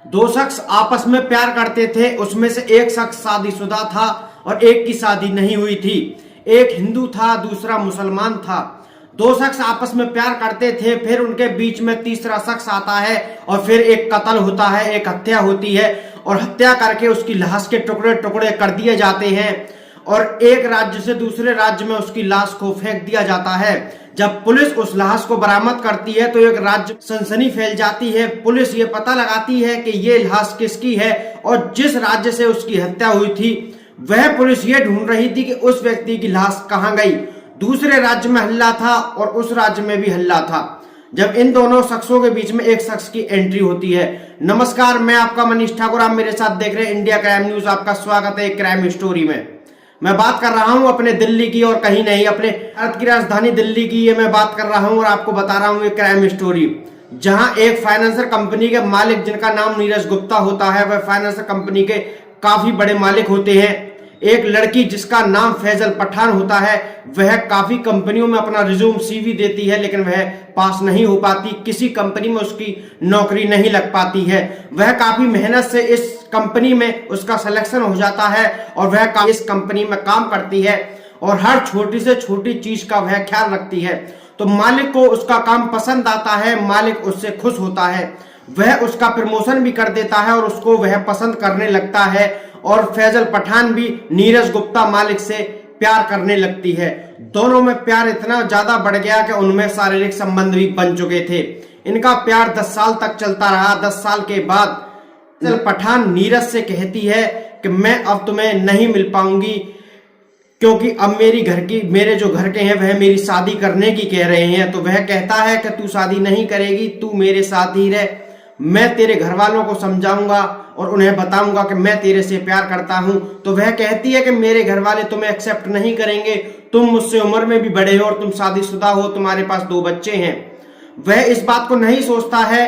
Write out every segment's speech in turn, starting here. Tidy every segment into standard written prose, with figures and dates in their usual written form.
दो शख्स आपस में प्यार करते थे, उसमें से एक शख्स शादीशुदा था और एक की शादी नहीं हुई थी। एक हिंदू था, दूसरा मुसलमान था। दो शख्स आपस में प्यार करते थे, फिर उनके बीच में तीसरा शख्स आता है और फिर एक कत्ल होता है, एक हत्या होती है और हत्या करके उसकी लाश के टुकड़े टुकड़े कर दिए जाते हैं और एक राज्य से दूसरे राज्य में उसकी लाश को फेंक दिया जाता है। जब पुलिस उस लाश को बरामद करती है तो एक राज्य सनसनी फैल जाती है। पुलिस ये पता लगाती है कि ये लाश किसकी है और जिस राज्य से उसकी हत्या हुई थी वह पुलिस ये ढूंढ रही थी कि उस व्यक्ति की लाश कहां गई। दूसरे राज्य में हल्ला था और उस राज्य में भी हल्ला था। जब इन दोनों शख्सों के बीच में एक शख्स की एंट्री होती है। नमस्कार, मैं आपका मनीष ठाकुर, आप मेरे साथ देख रहे हैं इंडिया क्राइम न्यूज। आपका स्वागत है एक क्राइम स्टोरी में। मैं बात कर रहा हूं अपने दिल्ली की और कहीं नहीं, अपने भारत की राजधानी दिल्ली की ये मैं बात कर रहा हूं और आपको बता रहा हूं एक क्राइम स्टोरी, जहां एक फाइनेंसर कंपनी के मालिक जिनका नाम नीरज गुप्ता होता है, वह फाइनेंसर कंपनी के काफी बड़े मालिक होते हैं। एक लड़की जिसका नाम फैजल पठान होता है, वह काफी कंपनियों में अपना रिज्यूम सीवी देती है लेकिन वह पास नहीं हो पाती, किसी कंपनी में उसकी नौकरी नहीं लग पाती है। वह काफी मेहनत से इस कंपनी में उसका सिलेक्शन हो जाता है और वह इस कंपनी में काम करती है और हर छोटी से छोटी चीज का वह ख्याल रखती है। तो मालिक को उसका काम पसंद आता है, मालिक उससे खुश होता है, वह उसका प्रमोशन भी कर देता है और उसको वह पसंद करने लगता है और फैजल पठान भी नीरज गुप्ता मालिक से प्यार करने लगती है। दोनों में प्यार इतना ज्यादा बढ़ गया कि उनमें शारीरिक संबंध भी बन चुके थे। इनका प्यार 10 साल तक चलता रहा। 10 साल के बाद फैजल पठान नीरज से कहती है कि मैं अब तुम्हें नहीं मिल पाऊंगी क्योंकि अब मेरे जो घर के हैं वह मेरी शादी करने की कह रहे हैं। तो वह कहता है कि तू शादी नहीं करेगी, तू मेरे साथ ही रह, मैं तेरे घर वालों को समझाऊंगा और उन्हें बताऊंगा कि मैं तेरे से प्यार करता हूं। तो वह कहती है कि मेरे घर वाले तुम्हें एक्सेप्ट नहीं करेंगे, तुम मुझसे उम्र में भी बड़े हो और तुम शादीशुदा हो, तुम्हारे पास 2 बच्चे हैं। वह इस बात को नहीं सोचता है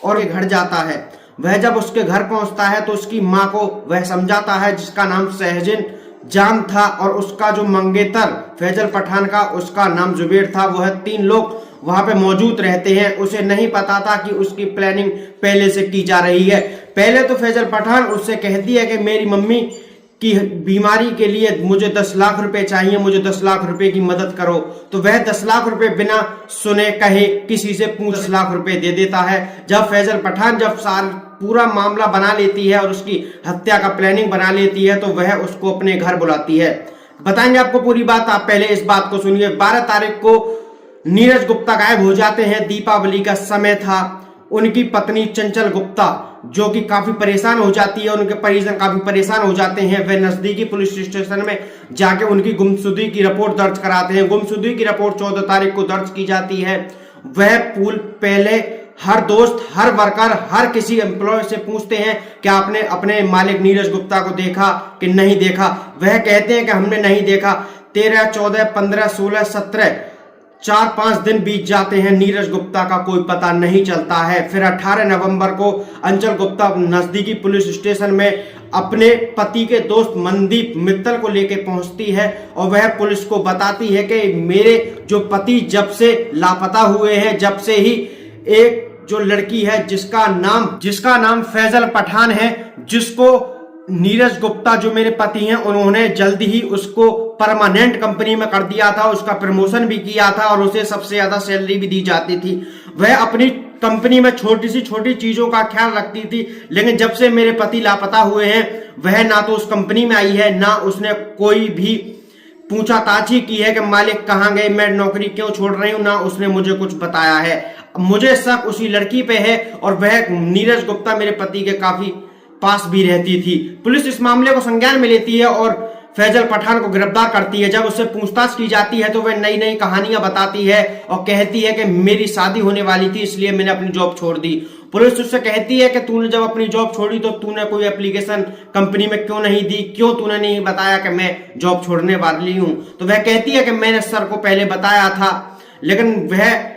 और वह घर जाता है। वह जब उसके घर पहुंचता है तो उसकी माँ को वह समझाता है, जिसका नाम सहजिन जान था और उसका जो मंगेतर फैजल पठान का उसका नाम जुबेर था। वह 3 लोग वहां पे मौजूद रहते हैं। उसे नहीं पता था कि उसकी प्लानिंग पहले से की जा रही है। पहले तो फैजल पठान उससे कहती है कि मेरी मम्मी की बीमारी के लिए मुझे 10 लाख रुपए चाहिए, मुझे 10 लाख रुपए की मदद करो। तो वह 10 लाख रुपए बिना सुने कहे किसी से पूछ 10 लाख रुपए दे देता है। जब फैजल पठान पूरा मामला बना लेती है और उसकी हत्या का प्लानिंग बना लेती है तो वह उसको अपने घर बुलाती है। बताएंगे आपको पूरी बात, आप पहले इस बात को सुनिए। 12 तारीख को नीरज गुप्ता गायब हो जाते हैं। दीपावली का समय था। उनकी पत्नी चंचल गुप्ता जो कि काफी परेशान हो जाती है, उनके परिजन काफी परेशान हो जाते हैं। वे नजदीकी पुलिस स्टेशन में जाके उनकी गुमशुदगी की रिपोर्ट दर्ज कराते हैं। गुमशुदगी की रिपोर्ट 14 तारीख को दर्ज की जाती है। वह पहले हर दोस्त, हर वर्कर, हर किसी एम्प्लॉय से पूछते हैं कि आपने अपने मालिक नीरज गुप्ता को देखा कि नहीं देखा। वह कहते हैं कि हमने नहीं देखा। 13, 14, 15, 16, 17 4-5 दिन बीत जाते हैं, नीरज गुप्ता का कोई पता नहीं चलता है। फिर 18 नवंबर को अंचल गुप्ता नजदीकी पुलिस स्टेशन में अपने पति के दोस्त मनदीप मित्तल को लेकर पहुंचती है और वह पुलिस को बताती है कि मेरे जो पति जब से लापता हुए हैं, जब से ही एक जो लड़की है जिसका नाम फैजल पठान है, जिसको नीरज गुप्ता जो मेरे पति हैं उन्होंने जल्दी ही उसको परमानेंट कंपनी में कर दिया था, उसका प्रमोशन भी किया था और उसे सबसे ज्यादा सैलरी भी दी जाती थी। वह अपनी कंपनी में छोटी सी छोटी चीजों का ख्याल रखती थी, लेकिन जब से मेरे पति लापता हुए हैं वह ना तो उस कंपनी में आई है, ना उसने कोई भी पूछताछ की है कि मालिक कहाँ गए, मैं नौकरी क्यों छोड़ रही हूँ, ना उसने मुझे कुछ बताया है। मुझे शक उसी लड़की पे है और वह नीरज गुप्ता मेरे पति के काफी पास भी रहती थी। पुलिस इस मामले को संज्ञान में लेती है और फैजल पठान को गिरफ्तार करती है। जब उससे पूछताछ की जाती है तो वह नई नई कहानियां बताती है और कहती है कि मेरी शादी होने वाली थी इसलिए मैंने अपनी जॉब छोड़ दी। पुलिस उससे कहती है कि तूने जब अपनी जॉब छोड़ी तो तूने कोई एप्लीकेशन कंपनी में क्यों नहीं दी, क्यों तूने नहीं बताया कि मैं जॉब छोड़ने वाली हूं। तो वह कहती है कि मैंने सर को पहले बताया था, लेकिन वह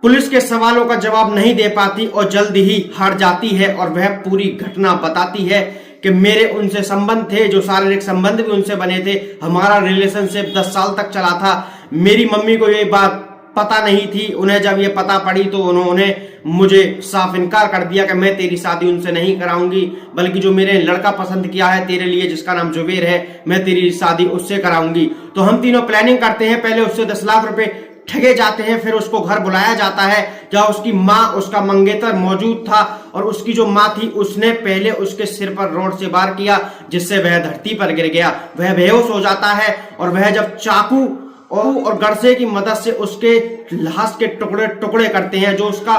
पुलिस के सवालों का जवाब नहीं दे पाती और जल्द ही हार जाती है और वह पूरी घटना बताती है कि मेरे उनसे संबंध थे, जो शारीरिक संबंध भी उनसे बने थे, हमारा रिलेशनशिप 10 साल तक चला था। मेरी मम्मी को ये बात पता नहीं थी। उन्हें जब ये पता पड़ी तो उन्होंने मुझे साफ इनकार कर दिया कि मैं तेरी शादी उनसे नहीं कराऊंगी, बल्कि जो मेरे लड़का पसंद किया है तेरे लिए, जिसका नाम जुबेर है, मैं तेरी शादी उससे कराऊंगी। तो हम तीनों प्लानिंग करते हैं, पहले उससे 10 लाख रुपए ठगे जाते हैं, फिर उसको घर बुलाया जाता है जहां उसकी माँ, उसका मंगेतर मौजूद था, और उसकी जो माँ थी उसने पहले उसके सिर पर रॉड से वार किया, जिससे वह धरती पर गिर गया। वह बेहोश हो जाता है और वह जब चाकू और गरसे की मदद से उसके लाश के टुकड़े टुकड़े करते हैं। जो उसका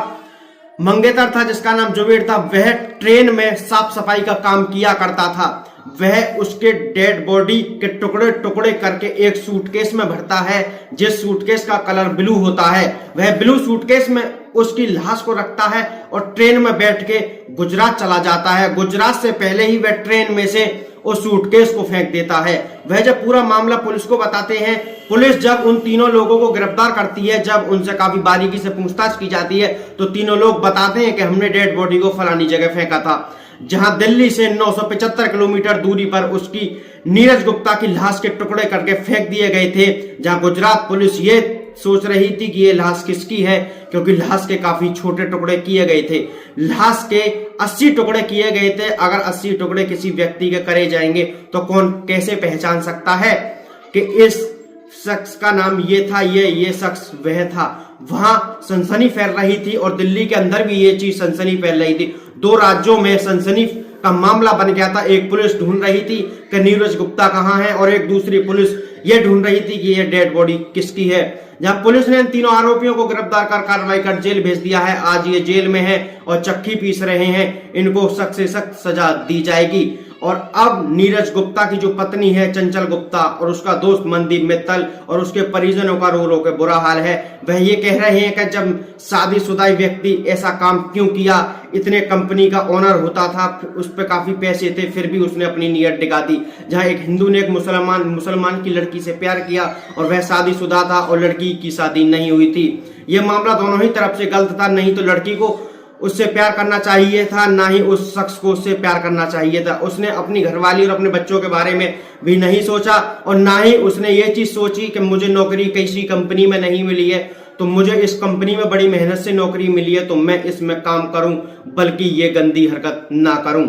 मंगेतर था जिसका नाम जुबेर था, वह ट्रेन में साफ सफाई का काम किया करता था। वह उसके डेड बॉडी के टुकड़े टुकड़े करके एक सूटकेस में भरता है, जिस सूटकेस का कलर ब्लू होता है। वह ब्लू सूटकेस में उसकी लाश को रखता है और ट्रेन में बैठ के गुजरात चला जाता है। गुजरात से पहले ही वह ट्रेन में से उस सूटकेस को फेंक देता है। वह जब पूरा मामला पुलिस को बताते हैं, पुलिस जब उन तीनों लोगों को गिरफ्तार करती है, जब उनसे काफी बारीकी से पूछताछ की जाती है, तो तीनों लोग बताते हैं कि हमने डेड बॉडी को फलानी जगह फेंका था, जहां दिल्ली से 975 किलोमीटर दूरी पर उसकी नीरज गुप्ता की लाश के टुकड़े करके फेंक दिए गए थे। जहां गुजरात पुलिस ये सोच रही थी कि ये लाश किसकी है, क्योंकि लाश के काफी छोटे टुकड़े किए गए थे। लाश के 80 टुकड़े किए गए थे। अगर 80 टुकड़े किसी व्यक्ति के करे जाएंगे तो कौन कैसे पहचान सकता है कि इस शख्स का नाम ये था, ये शख्स वह था। वहां सनसनी फैल रही थी और दिल्ली के अंदर भी ये चीज सनसनी फैल रही थी। 2 राज्यों में सनसनी का मामला बन गया था। एक पुलिस ढूंढ रही थी कि नीरज गुप्ता कहां है, और एक दूसरी पुलिस ये ढूंढ रही थी कि ये डेड बॉडी किसकी है। जहां पुलिस ने इन तीनों आरोपियों को गिरफ्तार कर कार्रवाई कर जेल भेज दिया है। आज ये जेल में है और चक्की पीस रहे हैं। इनको सख्त से सख्त सजा दी जाएगी। और अब नीरज गुप्ता की जो पत्नी है चंचल गुप्ता, और उसका दोस्त मनदीप मित्तल और उसके परिजनों का रो रो के बुरा हाल है। वह ये कह रहे हैं कि जब शादीशुदा व्यक्ति ऐसा काम क्यों किया, इतने कंपनी का ओनर होता था, उस पर काफी पैसे थे, फिर भी उसने अपनी नीयत दिखा दी। जहां एक हिंदू ने एक मुसलमान की लड़की से प्यार किया और वह शादीशुदा था और लड़की की शादी नहीं हुई थी। यह मामला दोनों ही तरफ से गलत था। नहीं तो लड़की को उससे प्यार करना चाहिए था, ना ही उस शख्स को उससे प्यार करना चाहिए था। उसने अपनी घरवाली और अपने बच्चों के बारे में भी नहीं सोचा, और ना ही उसने ये चीज सोची कि मुझे नौकरी किसी कंपनी में नहीं मिली है, तो मुझे इस कंपनी में बड़ी मेहनत से नौकरी मिली है, तो मैं इसमें काम करूं, बल्कि ये गंदी हरकत ना करूं।